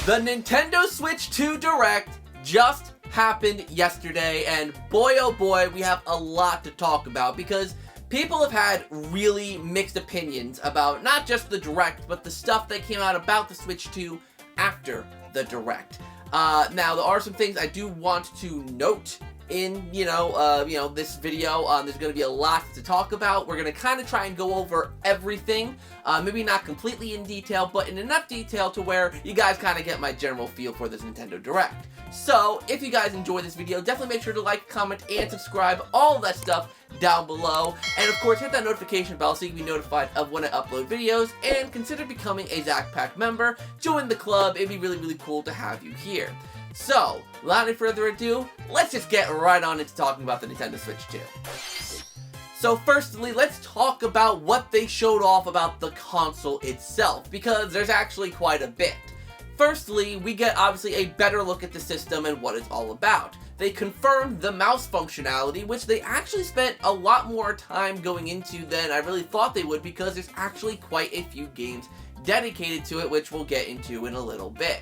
The Nintendo Switch 2 Direct just happened yesterday, and boy oh boy, we have a lot to talk about because people have had really mixed opinions about not just the Direct, but the stuff that came out about the Switch 2 after the Direct. Now, there are some things I do want to note in, this video. There's going to be a lot to talk about. We're going to kind of try and go over everything. Maybe not completely in detail, but in enough detail to where you guys kind of get my general feel for this Nintendo Direct. So, if you guys enjoy this video, definitely make sure to like, comment, and subscribe. All of that stuff down below. And of course, hit that notification bell so you can be notified of when I upload videos. And consider becoming a ZakPak member. Join the club. It'd be really, really cool to have you here. So, without any further ado, let's just get right on into talking about the Nintendo Switch 2. So firstly, let's talk about what they showed off about the console itself, because there's actually quite a bit. Firstly, we get obviously a better look at the system and what it's all about. They confirmed the mouse functionality, which they actually spent a lot more time going into than I really thought they would, because there's actually quite a few games dedicated to it, which we'll get into in a little bit.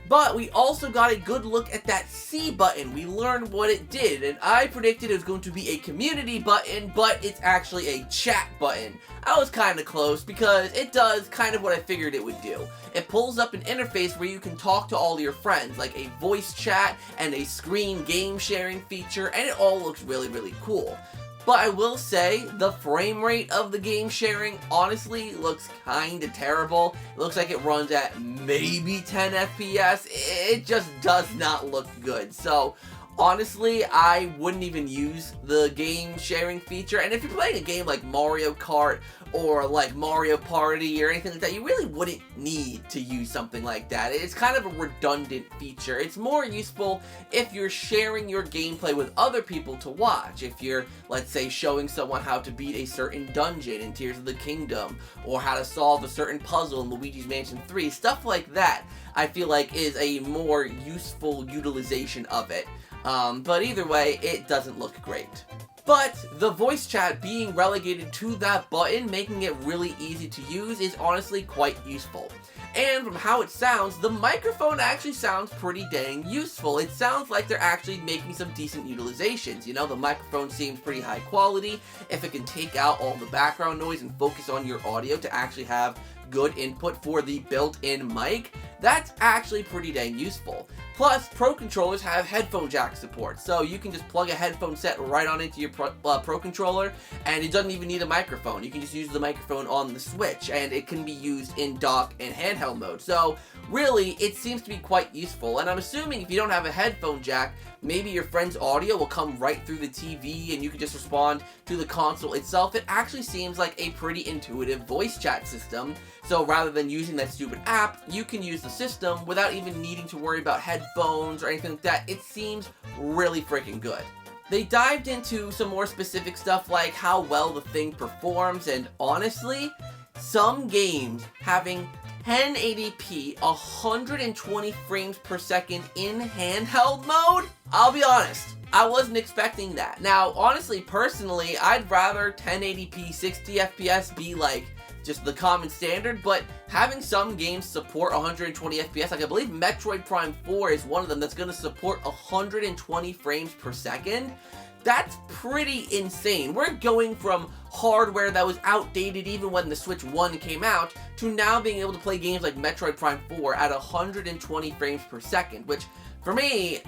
But we also got a good look at that C button. We learned what it did, and I predicted it was going to be a community button, but it's actually a chat button. I was kind of close because it does kind of what I figured it would do. It pulls up an interface where you can talk to all your friends, like a voice chat and a screen game sharing feature, and it all looks really, really cool. But I will say, the frame rate of the game sharing honestly looks kinda terrible. It looks like it runs at maybe 10 FPS. It just does not look good. So, honestly, I wouldn't even use the game sharing feature. And if you're playing a game like Mario Kart or like Mario Party or anything like that, you really wouldn't need to use something like that. It's kind of a redundant feature. It's more useful if you're sharing your gameplay with other people to watch. If you're, let's say, showing someone how to beat a certain dungeon in Tears of the Kingdom, or how to solve a certain puzzle in Luigi's Mansion 3, stuff like that, I feel like is a more useful utilization of it. But either way, it doesn't look great. But the voice chat being relegated to that button, making it really easy to use, is honestly quite useful. And from how it sounds, the microphone actually sounds pretty dang useful. It sounds like they're actually making some decent utilizations. You know, the microphone seems pretty high quality. If it can take out all the background noise and focus on your audio to actually have good input for the built-in mic, that's actually pretty dang useful. Plus, Pro controllers have headphone jack support, so you can just plug a headphone set right on into your Pro controller, and it doesn't even need a microphone. You can just use the microphone on the Switch, and it can be used in dock and handheld mode. So, really, it seems to be quite useful, and I'm assuming if you don't have a headphone jack, maybe your friend's audio will come right through the TV, and you can just respond to the console itself. It actually seems like a pretty intuitive voice chat system, so rather than using that stupid app, you can use the system without even needing to worry about headphones or anything like that. It seems really freaking good. They dived into some more specific stuff like how well the thing performs, and honestly, some games having 1080p, 120 frames per second in handheld mode? I'll be honest, I wasn't expecting that. Now, honestly, personally, I'd rather 1080p 60 FPS be like just the common standard, but having some games support 120 FPS, like I believe Metroid Prime 4 is one of them that's going to support 120 frames per second, that's pretty insane. We're going from hardware that was outdated even when the Switch 1 came out, to now being able to play games like Metroid Prime 4 at 120 frames per second, which, for me,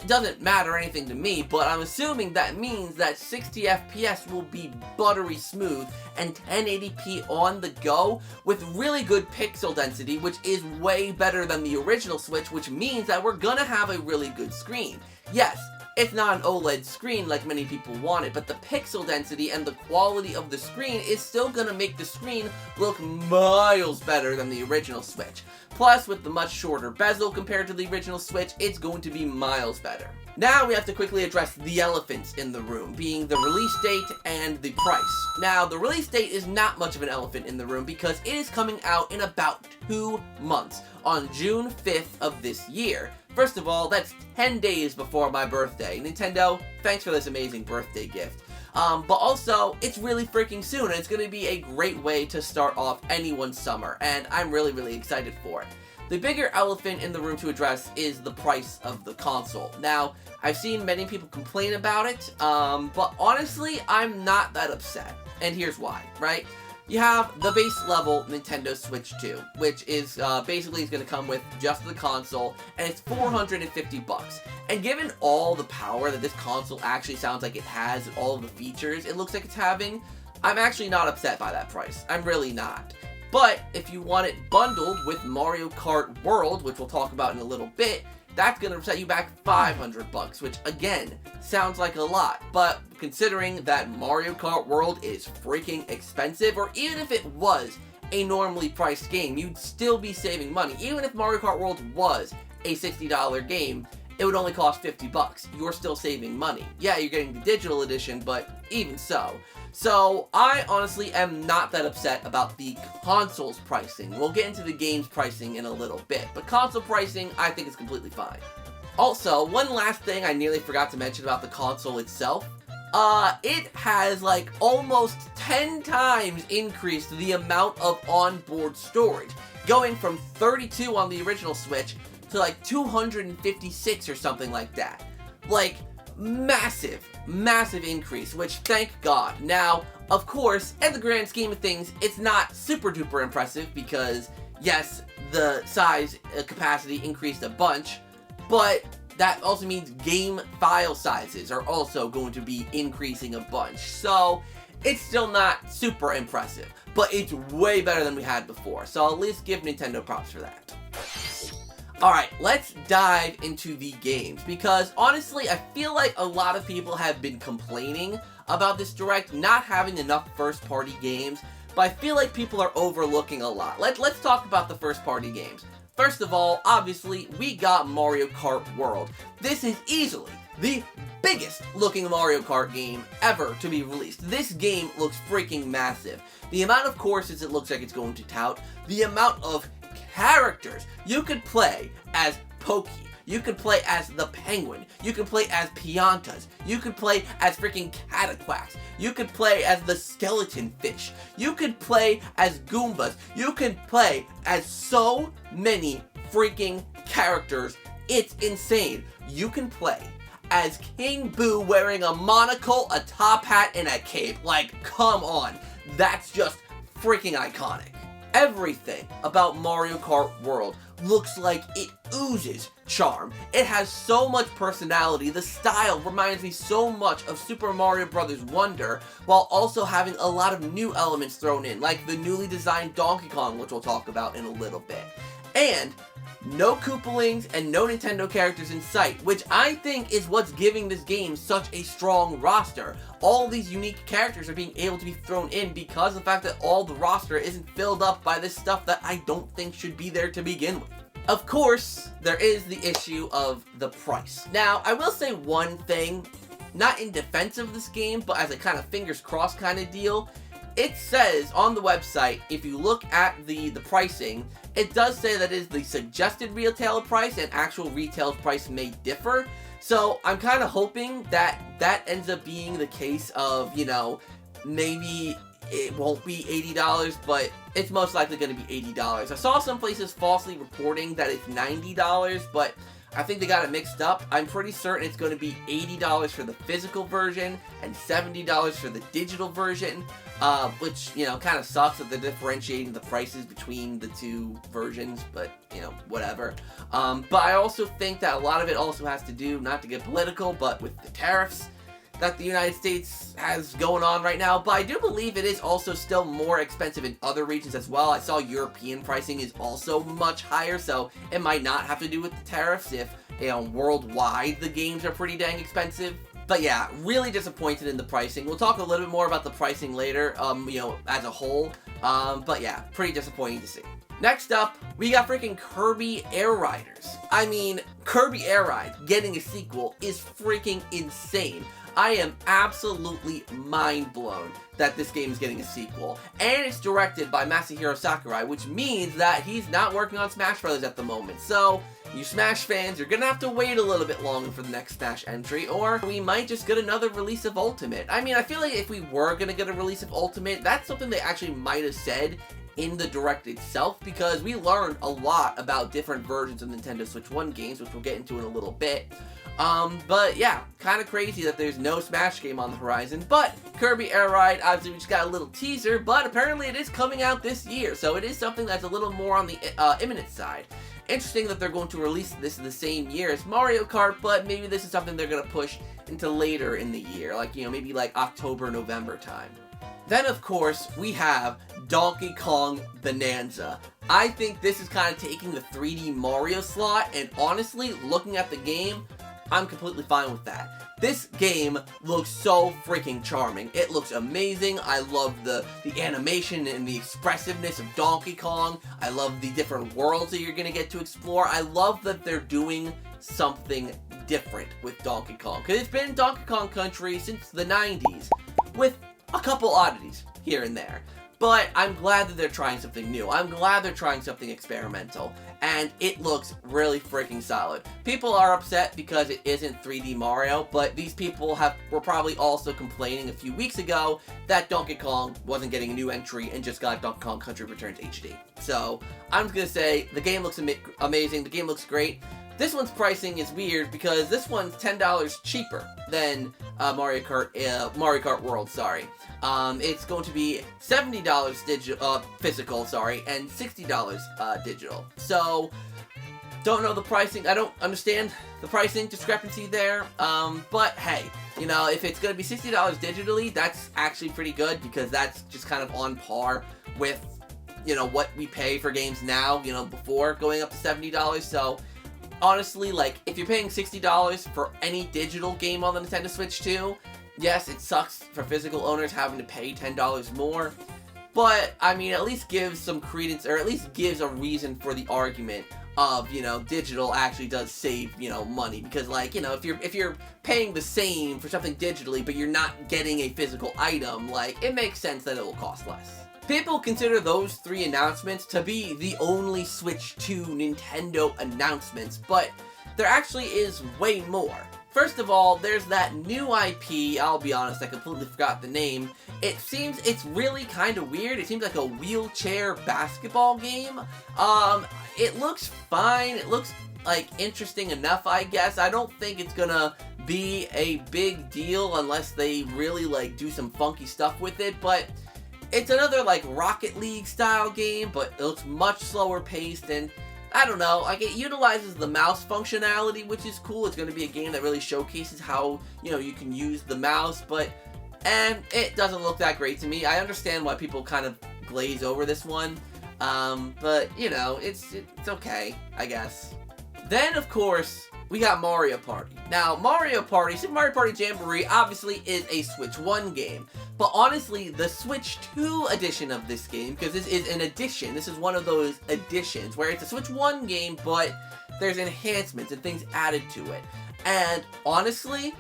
it doesn't matter anything to me, but I'm assuming that means that 60 FPS will be buttery smooth and 1080p on the go with really good pixel density, which is way better than the original Switch, which means that we're gonna have a really good screen. Yes, it's not an OLED screen like many people want it, but the pixel density and the quality of the screen is still gonna make the screen look miles better than the original Switch. Plus, with the much shorter bezel compared to the original Switch, it's going to be miles better. Now we have to quickly address the elephants in the room, being the release date and the price. Now, the release date is not much of an elephant in the room because it is coming out in about 2 months, on June 5th of this year. First of all, that's 10 days before my birthday. Nintendo, thanks for this amazing birthday gift. But also, it's really freaking soon, and it's going to be a great way to start off anyone's summer, and I'm really, really excited for it. the bigger elephant in the room to address is the price of the console. Now, I've seen many people complain about it, but honestly, I'm not that upset. And here's why, right? You have the base level Nintendo Switch 2, which is basically is going to come with just the console, and it's $450. And given all the power that this console actually sounds like it has, and all of the features it looks like it's having, I'm actually not upset by that price. I'm really not. But if you want it bundled with Mario Kart World, which we'll talk about in a little bit, that's going to set you back $500, which again, sounds like a lot, but considering that Mario Kart World is freaking expensive, or even if it was a normally priced game, you'd still be saving money. Even if Mario Kart World was a $60 game, it would only cost $50. You're still saving money. Yeah, you're getting the digital edition, but even so. So, I honestly am not that upset about the console's pricing. We'll get into the game's pricing in a little bit, but console pricing, I think is completely fine. Also, one last thing I nearly forgot to mention about the console itself. It has like almost 10 times increased the amount of onboard storage, going from 32 on the original Switch to like 256 or something like that. Like, massive increase, which thank God. Now, of course, in the grand scheme of things, it's not super duper impressive because, yes, the size capacity increased a bunch, but that also means game file sizes are also going to be increasing a bunch. So, it's still not super impressive, but it's way better than we had before. So, I'll at least give Nintendo props for that. Alright, let's dive into the games, because honestly, I feel like a lot of people have been complaining about this Direct not having enough first-party games, but I feel like people are overlooking a lot. Let's talk about the first-party games. First of all, obviously, we got Mario Kart World. This is easily the biggest looking Mario Kart game ever to be released. This game looks freaking massive. The amount of courses it looks like it's going to tout, the amount of characters. You could play as Pokey. You could play as the Penguin. You could play as Piantas. You could play as freaking Cataquax. You could play as the Skeleton Fish. You could play as Goombas. You could play as so many freaking characters. It's insane. You can play as King Boo wearing a monocle, a top hat, and a cape. Like, come on. That's just freaking iconic. Everything about Mario Kart World looks like it oozes charm. It has so much personality. The style reminds me so much of Super Mario Bros. Wonder, while also having a lot of new elements thrown in, like the newly designed Donkey Kong, which we'll talk about in a little bit. And no Koopalings and no Nintendo characters in sight, which I think is what's giving this game such a strong roster. All these unique characters are being able to be thrown in because of the fact that all the roster isn't filled up by this stuff that I don't think should be there to begin with. Of course, there is the issue of the price. Now, I will say one thing, not in defense of this game, but as a kind of fingers crossed kind of deal. It says on the website, if you look at the pricing, it does say that it is the suggested retail price and actual retail price may differ. So I'm kind of hoping that that ends up being the case of, you know, maybe it won't be $80, but it's most likely going to be $80. I saw some places falsely reporting that it's $90, but I think they got it mixed up. I'm pretty certain it's going to be $80 for the physical version and $70 for the digital version, which, you know, kind of sucks that they're differentiating the prices between the two versions, but, you know, whatever. But I also think that a lot of it also has to do, not to get political, but with the tariffs that the United States has going on right now, but I do believe it is also still more expensive in other regions as well. I saw European pricing is also much higher, so it might not have to do with the tariffs if, you know, worldwide the games are pretty dang expensive. But yeah, really disappointed in the pricing. We'll talk a little bit more about the pricing later, you know, as a whole, but yeah, pretty disappointing to see. Next up, we got freaking Kirby Air Riders. I mean, Kirby Air Ride getting a sequel is freaking insane. I am absolutely mind blown that this game is getting a sequel. And it's directed by Masahiro Sakurai, which means that he's not working on Smash Bros. At the moment. So, you Smash fans, you're gonna have to wait a little bit longer for the next Smash entry, or we might just get another release of Ultimate. I mean, I feel like if we were gonna get a release of Ultimate, that's something they actually might have said in the Direct itself, because we learned a lot about different versions of Nintendo Switch 1 games, which we'll get into in a little bit. But yeah, kind of crazy that there's no Smash game on the horizon. But Kirby Air Ride, obviously we just got a little teaser, but apparently it is coming out this year, so it is something that's a little more on the imminent side. Interesting that they're going to release this the same year as Mario Kart, but maybe this is something they're going to push into later in the year, like, you know, maybe like October, November time. Then, of course, we have Donkey Kong Bonanza. I think this is kind of taking the 3D Mario slot, and honestly, looking at the game, I'm completely fine with that. This game looks so freaking charming. It looks amazing. I love the animation and the expressiveness of Donkey Kong. I love the different worlds that you're going to get to explore. I love that they're doing something different with Donkey Kong, because it's been Donkey Kong Country since the 90s, with a couple oddities here and there. But I'm glad that they're trying something new. I'm glad they're trying something experimental. And it looks really freaking solid. People are upset because it isn't 3D Mario, but these people were probably also complaining a few weeks ago that Donkey Kong wasn't getting a new entry and just got Donkey Kong Country Returns HD. So, I'm just gonna say, the game looks amazing, the game looks great. This one's pricing is weird because this one's $10 cheaper than Mario Kart World, sorry. It's going to be $70 physical, and $60 digital. So, don't know the pricing. I don't understand the pricing discrepancy there. But hey, you know, if it's going to be $60 digitally, that's actually pretty good, because that's just kind of on par with, you know, what we pay for games now, you know, before going up to $70. So, honestly, like, if you're paying $60 for any digital game on the Nintendo Switch 2, yes, it sucks for physical owners having to pay $10 more, but, I mean, at least gives some credence, or at least gives a reason for the argument of, you know, digital actually does save, you know, money, because, like, you know, if you're paying the same for something digitally, but you're not getting a physical item, like, it makes sense that it will cost less. People consider those 3 announcements to be the only Switch 2 Nintendo announcements, but there actually is way more. First of all, there's that new IP, I'll be honest, I completely forgot the name. It seems it's really kind of weird. It seems like a wheelchair basketball game. It looks fine. It looks, like, interesting enough, I guess. I don't think it's gonna be a big deal unless they really, like, do some funky stuff with it, but it's another, like, Rocket League style game, but it looks much slower paced, and I don't know, like, it utilizes the mouse functionality, which is cool. It's going to be a game that really showcases how, you know, you can use the mouse, but, it doesn't look that great to me. I understand why people kind of glaze over this one, but, you know, it's okay, I guess. Then, of course, we got Mario Party. Now, Mario Party, Super Mario Party Jamboree, obviously is a Switch 1 game. But honestly, the Switch 2 edition of this game, because this is an edition, this is one of those editions, where it's a Switch 1 game, but there's enhancements and things added to it. And honestly,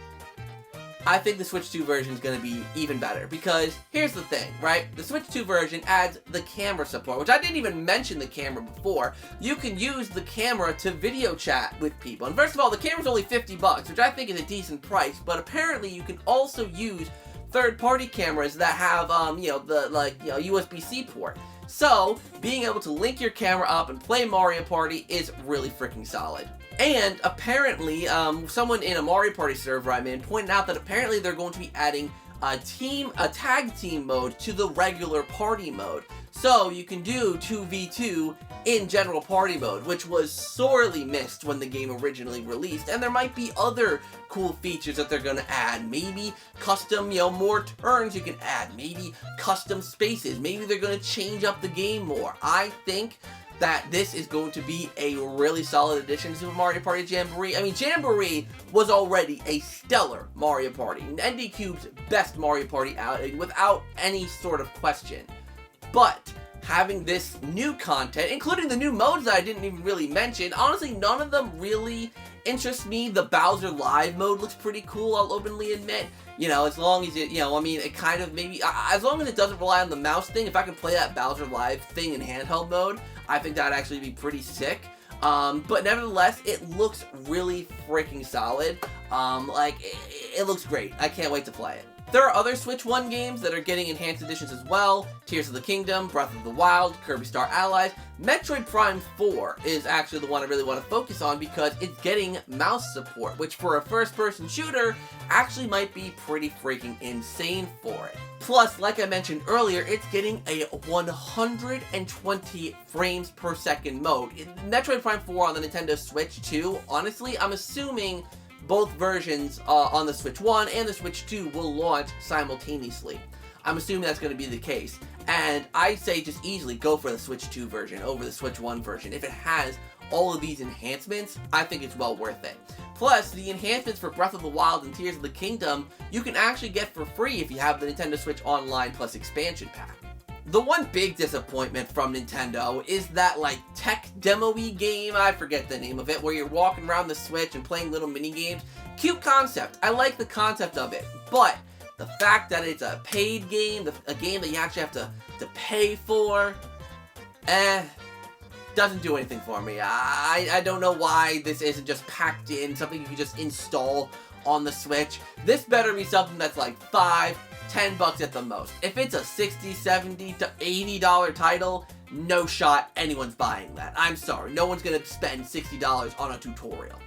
I think the Switch 2 version is going to be even better, because here's the thing, right? The Switch 2 version adds the camera support, which I didn't even mention the camera before. You can use the camera to video chat with people. And first of all, the camera's only $50, which I think is a decent price, but apparently you can also use third-party cameras that have, you know, the, like, you know, USB-C port. So, being able to link your camera up and play Mario Party is really freaking solid. And apparently, someone in a Mario Party server I'm in pointed out that apparently they're going to be adding a tag team mode to the regular party mode. So you can do 2v2 in general party mode, which was sorely missed when the game originally released. And there might be other cool features that they're going to add. Maybe custom, you know, more turns you can add. Maybe custom spaces. Maybe they're going to change up the game more. I think that this is going to be a really solid addition to Super Mario Party Jamboree. I mean, Jamboree was already a stellar Mario Party. NDCube's best Mario Party outing without any sort of question. But having this new content, including the new modes that I didn't even really mention, honestly, none of them really interest me. The Bowser Live mode looks pretty cool, I'll openly admit. You know, as long as it, you know, I mean, it kind of maybe, as long as it doesn't rely on the mouse thing, if I can play that Bowser Live thing in handheld mode, I think that'd actually be pretty sick. But nevertheless, it looks really freaking solid. It looks great. I can't wait to play it. There are other Switch 1 games that are getting enhanced editions as well. Tears of the Kingdom, Breath of the Wild, Kirby Star Allies. Metroid Prime 4 is actually the one I really want to focus on because it's getting mouse support, which for a first-person shooter actually might be pretty freaking insane for it. Plus, like I mentioned earlier, it's getting a 120 frames per second mode. Metroid Prime 4 on the Nintendo Switch 2, honestly, I'm assuming both versions on the Switch 1 and the Switch 2 will launch simultaneously. I'm assuming that's going to be the case. And I say just easily go for the Switch 2 version over the Switch 1 version. If it has all of these enhancements, I think it's well worth it. Plus, the enhancements for Breath of the Wild and Tears of the Kingdom, you can actually get for free if you have the Nintendo Switch Online Plus expansion pack. The one big disappointment from Nintendo is that, tech demo-y game, I forget the name of it, where you're walking around the Switch and playing little mini-games. Cute concept. I like the concept of it, but the fact that it's a paid game, a game that you actually have to pay for, doesn't do anything for me. I don't know why this isn't just packed in, something you can just install on the Switch. This better be something that's like $5, $10 at the most. If it's a $60, $70 to $80 title, no shot anyone's buying that. I'm sorry, no one's gonna spend $60 on a tutorial.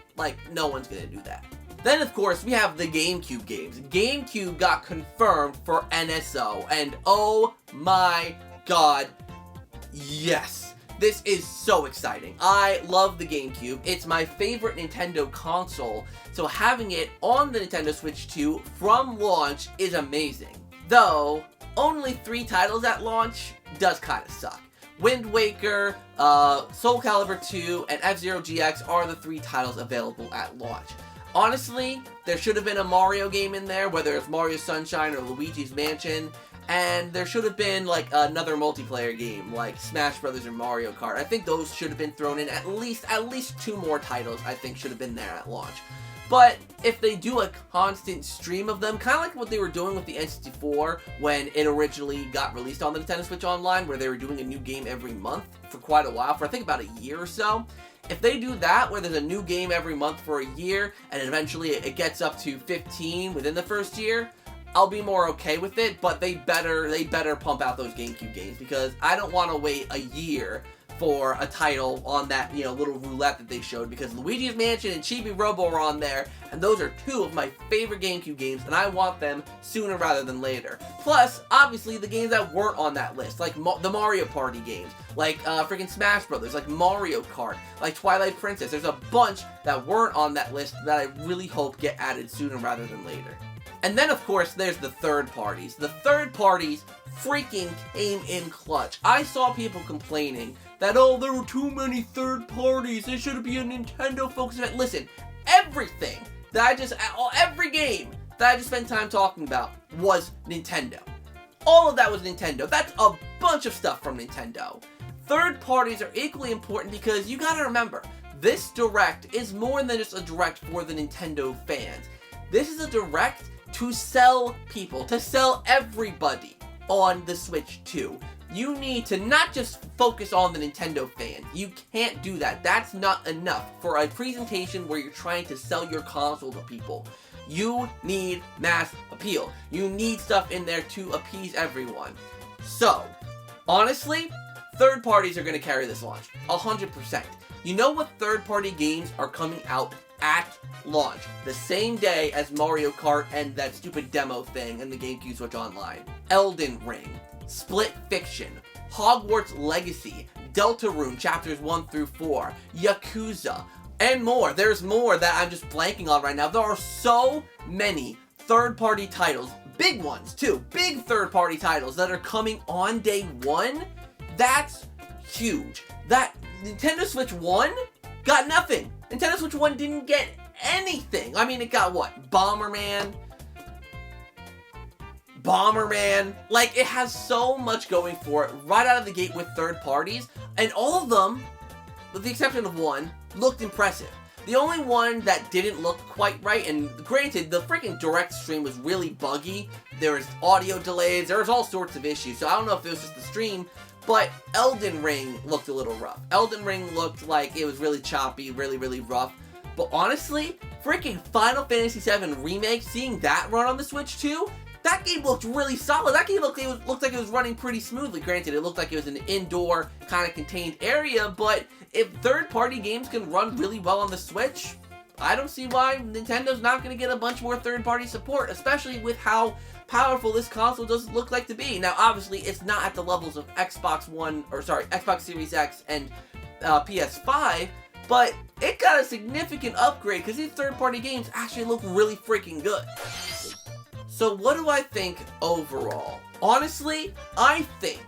No one's gonna do that. Then, of course, we have the GameCube games. GameCube got confirmed for NSO, and oh my god, yes. This is so exciting. I love the GameCube. It's my favorite Nintendo console, so having it on the Nintendo Switch 2 from launch is amazing. Though, only 3 titles at launch does kind of suck. Wind Waker, Soul Calibur 2, and F-Zero GX are the 3 titles available at launch. Honestly, there should have been a Mario game in there, whether it's Mario Sunshine or Luigi's Mansion, and there should have been, another multiplayer game, like Smash Brothers or Mario Kart. I think those should have been thrown in. At least 2 more titles, I think, should have been there at launch. But if they do a constant stream of them, kind of like what they were doing with the N64 when it originally got released on the Nintendo Switch Online, where they were doing a new game every month for quite a while, for I think about a year or so. If they do that, where there's a new game every month for a year, and eventually it gets up to 15 within the first year, I'll be more okay with it, but they better pump out those GameCube games, because I don't want to wait a year for a title on that, little roulette that they showed, because Luigi's Mansion and Chibi Robo are on there, and those are 2 of my favorite GameCube games, and I want them sooner rather than later. Plus, obviously, the games that weren't on that list, like the Mario Party games, like freaking Smash Brothers, like Mario Kart, like Twilight Princess. There's a bunch that weren't on that list that I really hope get added sooner rather than later. And then, of course, there's the third parties. The third parties freaking came in clutch. I saw people complaining that, oh, there were too many third parties, there should be a Nintendo-focused event. Listen, every game that I just spent time talking about was Nintendo. All of that was Nintendo. That's a bunch of stuff from Nintendo. Third parties are equally important because you gotta remember, this Direct is more than just a Direct for the Nintendo fans. This is a Direct to sell people, to sell everybody on the Switch 2. You need to not just focus on the Nintendo fan. You can't do that. That's not enough for a presentation where you're trying to sell your console to people. You need mass appeal. You need stuff in there to appease everyone. So, honestly, third parties are going to carry this launch. 100%. You know what third-party games are coming out at launch? The same day as Mario Kart and that stupid demo thing in the GameCube Switch Online. Elden Ring, Split Fiction, Hogwarts Legacy, Deltarune Chapters 1 through 4, Yakuza, and more. There's more that I'm just blanking on right now. There are so many third-party titles, big ones too, big third-party titles that are coming on day one. That's huge. That Nintendo Switch 1 got nothing. Nintendo Switch 1 didn't get anything. I mean, it got what? Bomberman. Like, it has so much going for it right out of the gate with third parties, and all of them, with the exception of one, looked impressive. The only one that didn't look quite right, and granted, the freaking direct stream was really buggy. There was audio delays, there was all sorts of issues, so I don't know if it was just the stream, but Elden Ring looked a little rough. Elden Ring looked like it was really choppy, really rough. But honestly, freaking Final Fantasy VII Remake, seeing that run on the Switch too, that game looked really solid. That game looked like it was running pretty smoothly. Granted, it looked like it was an indoor kind of contained area, but if third-party games can run really well on the Switch, I don't see why Nintendo's not going to get a bunch more third-party support, especially with how powerful this console does look like to be. Now, obviously, it's not at the levels of Xbox Series X and PS5, but it got a significant upgrade because these third-party games actually look really freaking good. So what do I think overall? Honestly, I think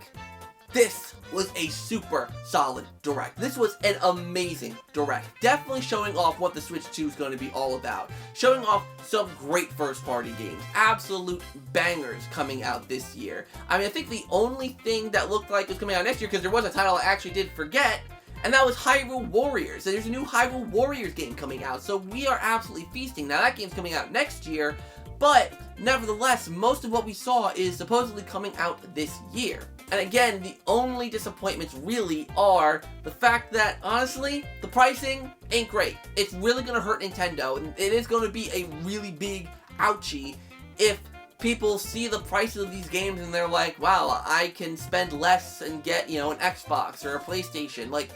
this was a super solid Direct. This was an amazing Direct. Definitely showing off what the Switch 2 is going to be all about. Showing off some great first-party games. Absolute bangers coming out this year. I mean, I think the only thing that looked like it was coming out next year, because there was a title I actually did forget, and that was Hyrule Warriors. And there's a new Hyrule Warriors game coming out, so we are absolutely feasting. Now, that game's coming out next year, but nevertheless, most of what we saw is supposedly coming out this year. And again, the only disappointments really are the fact that, honestly, the pricing ain't great. It's really going to hurt Nintendo, and it is going to be a really big ouchie if people see the prices of these games and they're like, wow, I can spend less and get, you know, an Xbox or a PlayStation. Like,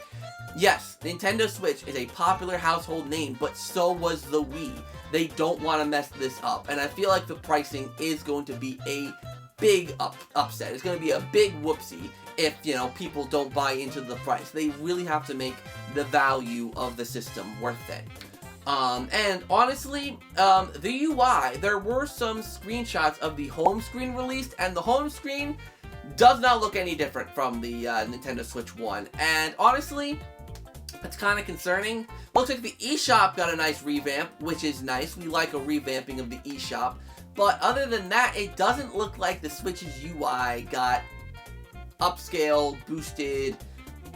yes, Nintendo Switch is a popular household name, but so was the Wii. They don't want to mess this up, and I feel like the pricing is going to be a big upset. It's going to be a big whoopsie if, you know, people don't buy into the price. They really have to make the value of the system worth it. And honestly, the UI, there were some screenshots of the home screen released, and the home screen does not look any different from the Nintendo Switch 1. And honestly, it's kind of concerning. Looks like the eShop got a nice revamp, which is nice. We like a revamping of the eShop. But other than that, it doesn't look like the Switch's UI got upscaled, boosted,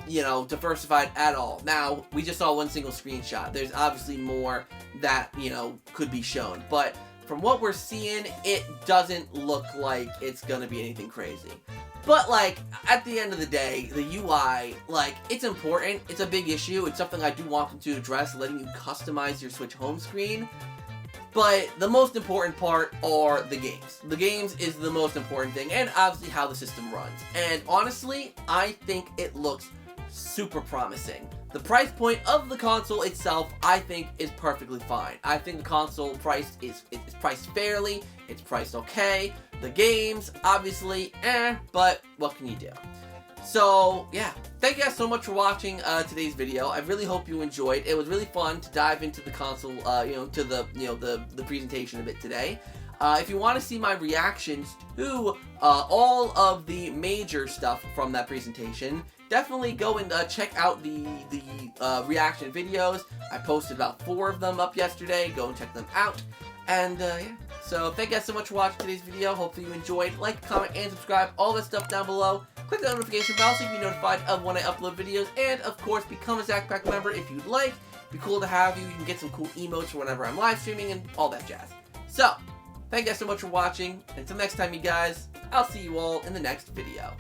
you know, diversified at all. Now, we just saw one single screenshot. There's obviously more that, you know, could be shown. But from what we're seeing, it doesn't look like it's gonna be anything crazy. But, like, at the end of the day, the UI, like, it's important. It's a big issue. It's something I do want them to address, letting you customize your Switch home screen. But the most important part are the games. The games is the most important thing, and obviously how the system runs. And honestly, I think it looks super promising. The price point of the console itself, I think, is perfectly fine. I think the console price is priced fairly, it's priced okay. The games, obviously, but what can you do? So, yeah, thank you guys so much for watching today's video. I really hope you enjoyed. It was really fun to dive into the console, to the presentation of it today. If you want to see my reactions to all of the major stuff from that presentation, definitely go and check out the reaction videos. I posted about 4 of them up yesterday. Go and check them out. And, yeah. So, thank you guys so much for watching today's video. Hopefully you enjoyed. Like, comment, and subscribe. All that stuff down below. Click the notification bell so you can be notified of when I upload videos. And, of course, become a ZakPak member if you'd like. It'd be cool to have you. You can get some cool emotes for whenever I'm live streaming and all that jazz. So, thank you guys so much for watching. Until next time, you guys, I'll see you all in the next video.